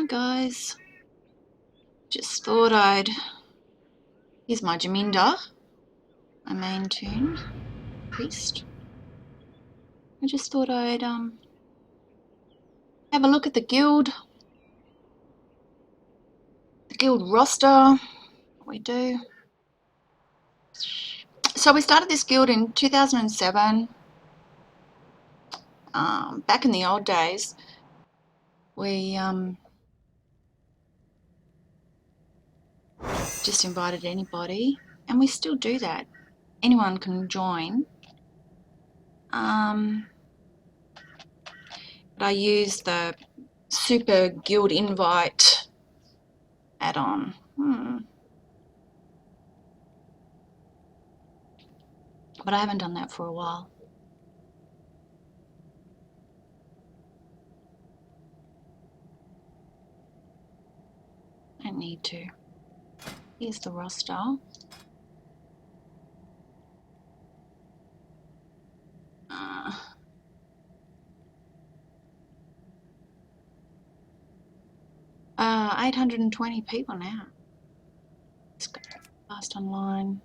Hi guys, just thought I'd, here's my Jaminda, my main tune, priest. I just thought I'd have a look at the guild roster, what we do. So we started this guild in 2007, back in the old days. We just invited anybody, and we still do that. Anyone can join. But I use the Super Guild Invite add-on. But I haven't done that for a while. I don't need to. Here's the roster. 820 people now. Let's go fast online.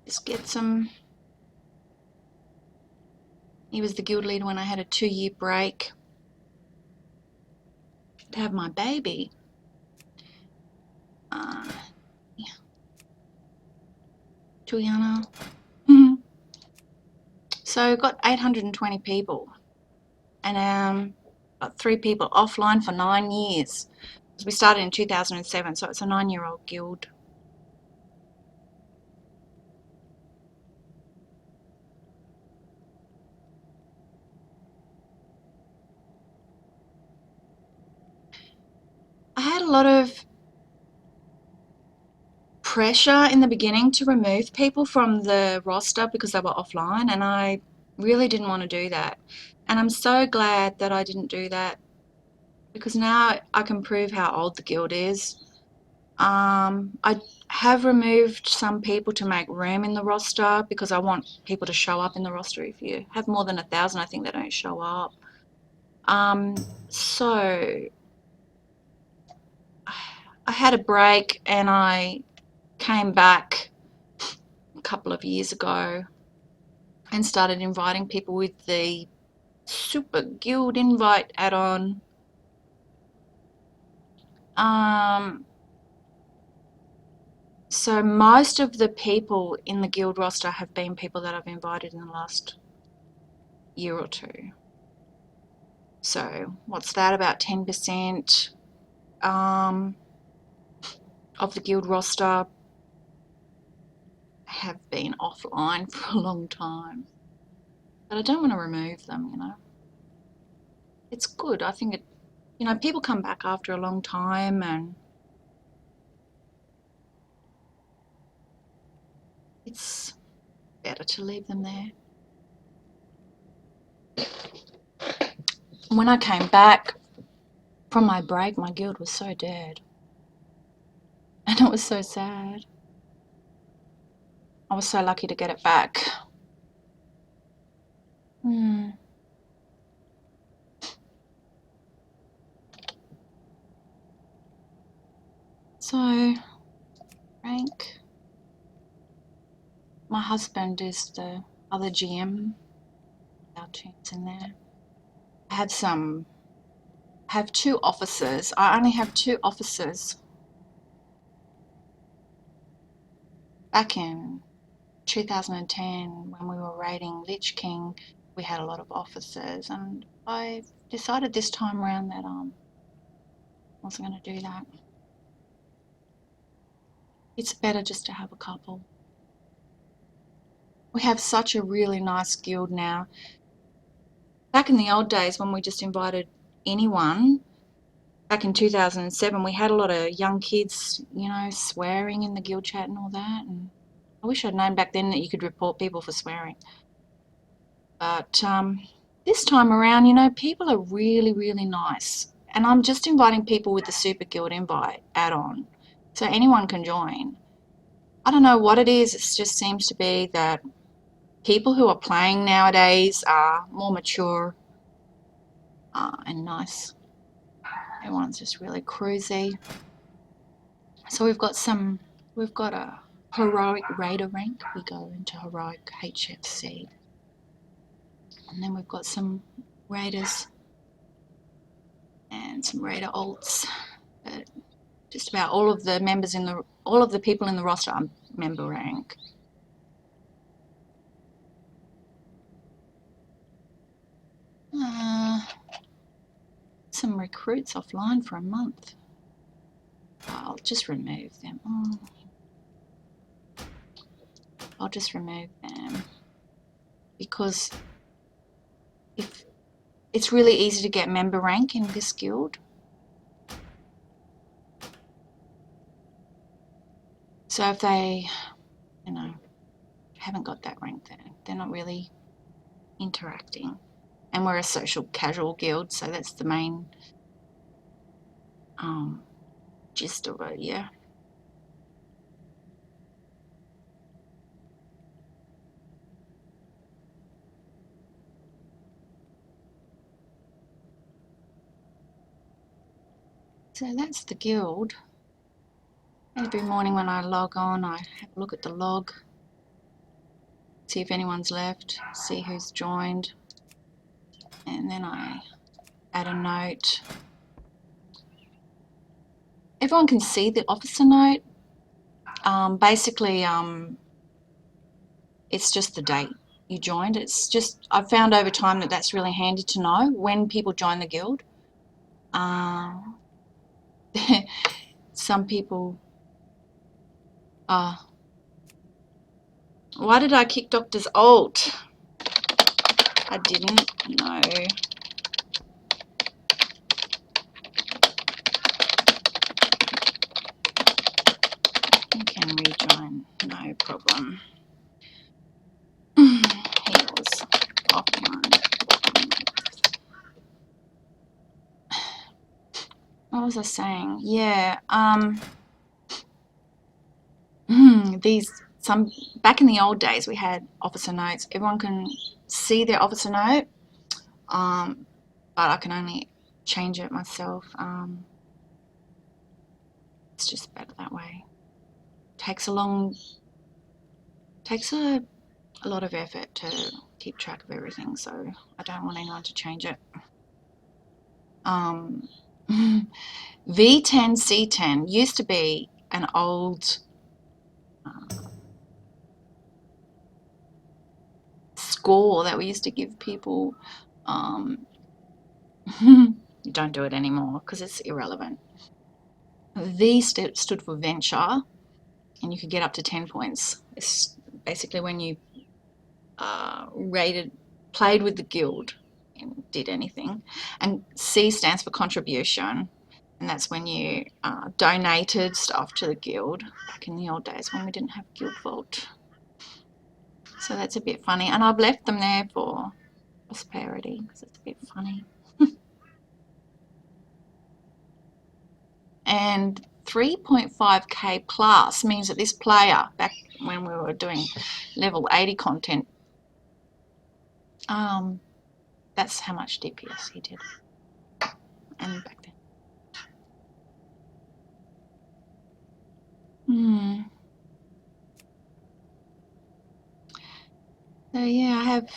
Just get some. He was the guild leader when I had a 2-year break to have my baby. Yeah. Juliana. So got 820 people, and got 3 people offline for 9 years. We started in 2007, so it's a 9-year-old guild. I had a lot of pressure in the beginning to remove people from the roster because they were offline, and I really didn't want to do that. And I'm so glad that I didn't do that, because now I can prove how old the guild is. I have removed some people to make room in the roster because I want people to show up in the roster. If you have more than 1,000, I think they don't show up. So I had a break and I came back a couple of years ago and started inviting people with the Super Guild Invite add-on. So most of the people in the guild roster have been people that I've invited in the last year or two. So what's that, about 10% of the guild roster have been offline for a long time. But I don't want to remove them, you know. It's good. I think it, you know, people come back after a long time, and it's better to leave them there. When I came back from my break, my guild was so dead. And it was so sad. I was so lucky to get it back. So, rank. My husband is the other GM. Our tunes in there. I have 2 officers. I only have 2 officers. Back in 2010, when we were raiding Lich King, we had a lot of officers, and I decided this time around that I wasn't going to do that. It's better just to have a couple. We have such a really nice guild now. Back in the old days, when we just invited anyone, back in 2007, we had a lot of young kids, you know, swearing in the guild chat and all that. And I wish I'd known back then that you could report people for swearing. But this time around, you know, people are really, really nice. And I'm just inviting people with the Super Guild Invite add-on, so anyone can join. I don't know what it is. It just seems to be that people who are playing nowadays are more mature. and nice. Everyone's just really cruisy. So we've got a heroic raider rank. We go into heroic HFC. And then we've got some raiders and some raider alts. But just about all of the people in the roster are member rank. Some recruits offline for a month. I'll just remove them. I'll just remove them because if it's really easy to get member rank in this guild. So if they, haven't got that rank, they're not really interacting. And we're a social casual guild, so that's the main gist of it, yeah. So that's the guild. Every morning when I log on, I have a look at the log, see if anyone's left, see who's joined, and then I add a note. Everyone can see the officer note. Basically, it's just the date you joined. It's just, I've found over time that that's really handy to know when people join the guild. Some people why did I kick Doctor's alt? I didn't. No. You can rejoin. No problem. He was offline. What was I saying? Yeah. Back in the old days, we had officer notes. Everyone can see their officer note, but I can only change it myself. It's just better that way. Takes a lot of effort to keep track of everything, so I don't want anyone to change it. V10 C10 used to be an old score that we used to give people. You don't do it anymore because it's irrelevant. V stood for venture, and you could get up to 10 points. It's basically when you played with the guild and did anything. And C stands for contribution, and that's when you donated stuff to the guild back in the old days when we didn't have Guild Vault. So that's a bit funny, and I've left them there for prosperity because it's a bit funny. And 3.5k plus means that this player, back when we were doing level 80 content, that's how much DPS he did. And back then. So yeah, I have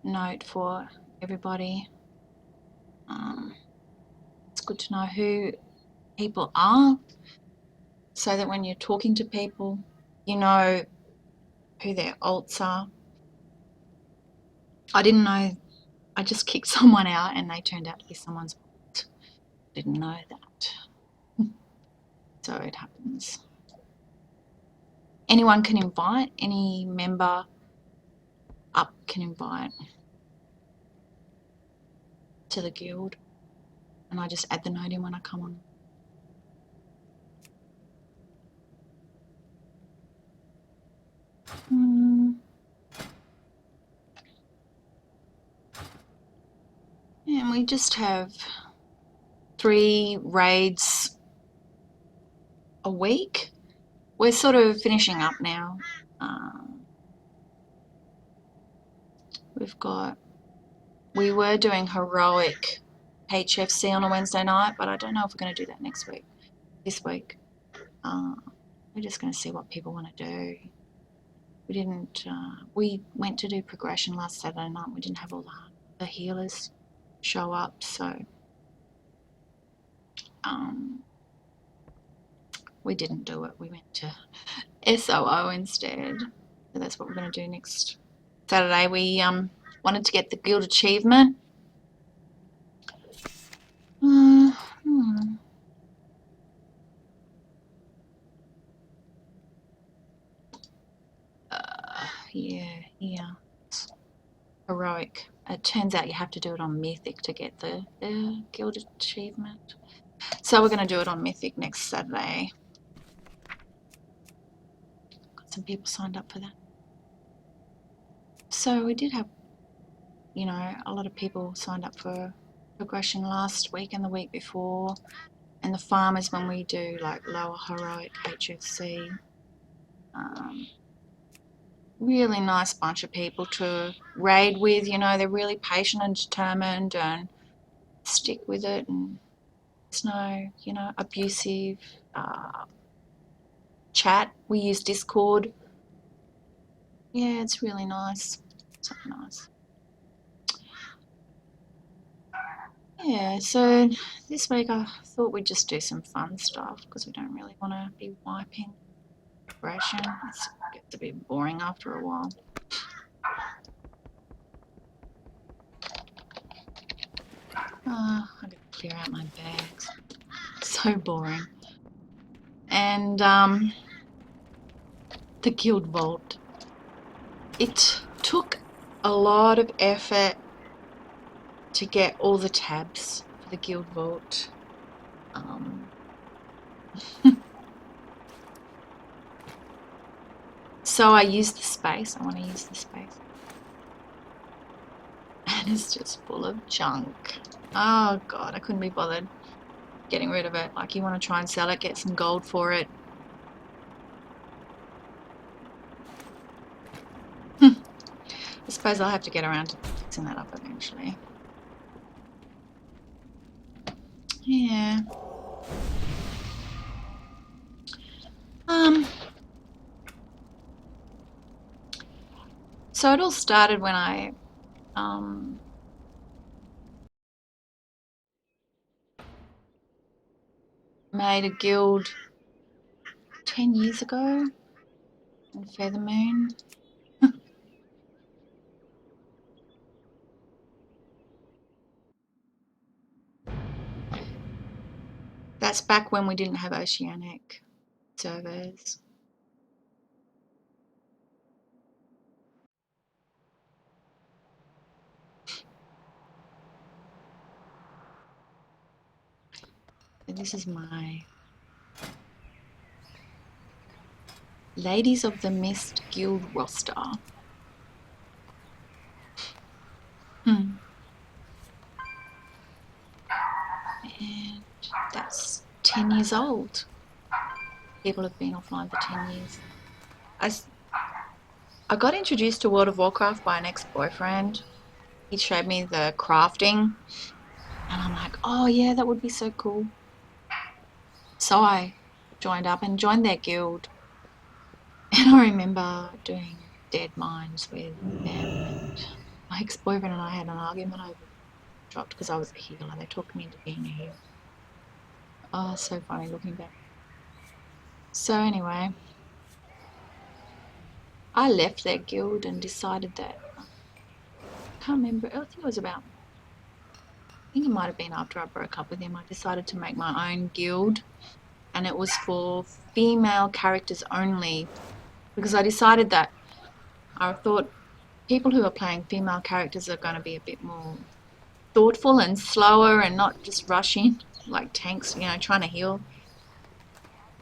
a note for everybody. It's good to know who people are, so that when you're talking to people, you know who their alts are. I didn't know. I just kicked someone out and they turned out to be someone's alt. Didn't know that. So it happens. Anyone can invite, any member up can invite to the guild, and I just add the note in when I come on. And we just have 3 raids a week. We're sort of finishing up now. We've got we were doing heroic HFC on a Wednesday night, but I don't know if we're going to do that this week. We're just going to see what people want to do. We went to do progression last Saturday night. We didn't have all the healers show up, so we didn't do it. We went to SOO instead. So that's what we're going to do next Saturday. We wanted to get the guild achievement. Yeah. Heroic. It turns out you have to do it on Mythic to get the guild achievement. So we're going to do it on Mythic next Saturday. Got some people signed up for that. So we did have, a lot of people signed up for progression last week and the week before. And the farmers, when we do like lower heroic HFC, really nice bunch of people to raid with. They're really patient and determined and stick with it, and there's no abusive chat. We use Discord. Yeah, it's really nice. So nice. Yeah, so this week I thought we'd just do some fun stuff because we don't really want to be wiping progression. It gets a bit boring after a while. I gotta clear out my bags. So boring. And the guild vault. It took a lot of effort to get all the tabs for the guild vault. So I used the space. I want to use the space. And it's just full of junk. Oh god, I couldn't be bothered getting rid of it. Like, you want to try and sell it, get some gold for it. I suppose I'll have to get around to fixing that up eventually. Yeah. So it all started when I made a guild 10 years ago in Feather Moon. That's back when we didn't have oceanic servers. So this is my Ladies of the Myst Guild roster. And that's 10 years old. People have been offline for 10 years. I got introduced to World of Warcraft by an ex-boyfriend. He showed me the crafting, and I'm like, oh yeah, that would be so cool. So I joined up and joined their guild. And I remember doing dead mines with them, and my ex-boyfriend and I had an argument over dropped because I was a healer. They talked me into being a healer. Oh, so funny looking back. So anyway, I left their guild and decided that, I can't remember, I think it might have been after I broke up with him, I decided to make my own guild, and it was for female characters only, because I decided that I thought people who are playing female characters are going to be a bit more thoughtful and slower and not just rushing like tanks, trying to heal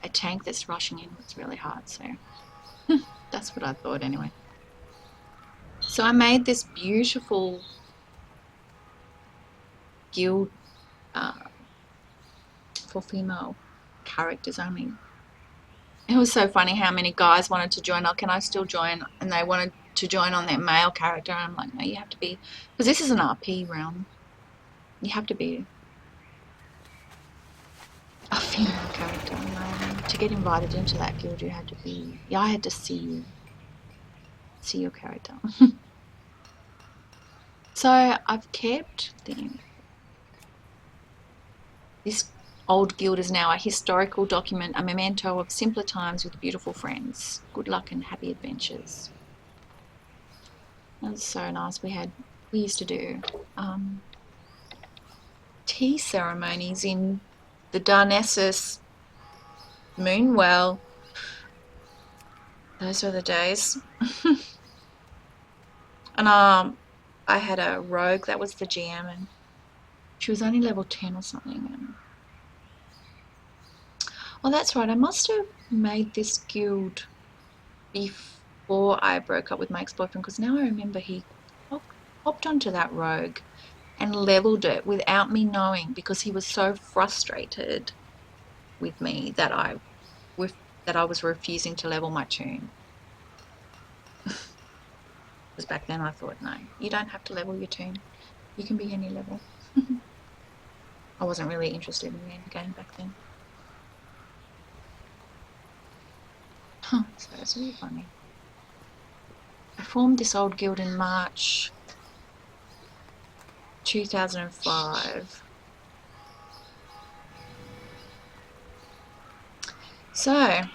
a tank that's rushing in. It's really hard, so that's what I thought anyway. So I made this beautiful guild for female characters only. It was so funny how many guys wanted to join. Can I still join? And they wanted to join on their male character. And I'm like, no, you have to be, because this is an RP realm. You have to be a female character. To get invited into that guild, you had to be. Yeah, I had to see your character. So I've kept this old guild is now a historical document, a memento of simpler times with beautiful friends. Good luck and happy adventures. That's so nice. We used to do tea ceremonies in the Darnessus Moonwell. Those were the days. And I had a rogue that was the GM, and she was only level 10 or something. And oh, that's right. I must have made this guild before I broke up with my ex-boyfriend, because now I remember he hopped onto that rogue and leveled it without me knowing, because he was so frustrated with me that I was refusing to level my toon. Because back then I thought, no, you don't have to level your toon. You can be any level. I wasn't really interested in the end game back then. So it's really funny. I formed this old guild in March 2005. So, there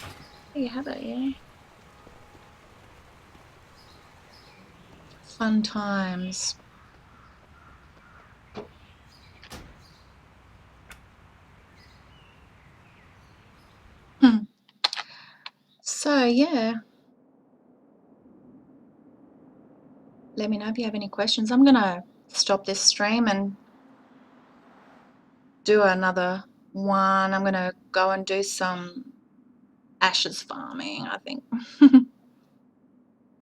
you have it, yeah. Fun times. So, yeah. Let me know if you have any questions. I'm going to stop this stream and do another one. I'm going to go and do some ashes farming, I think.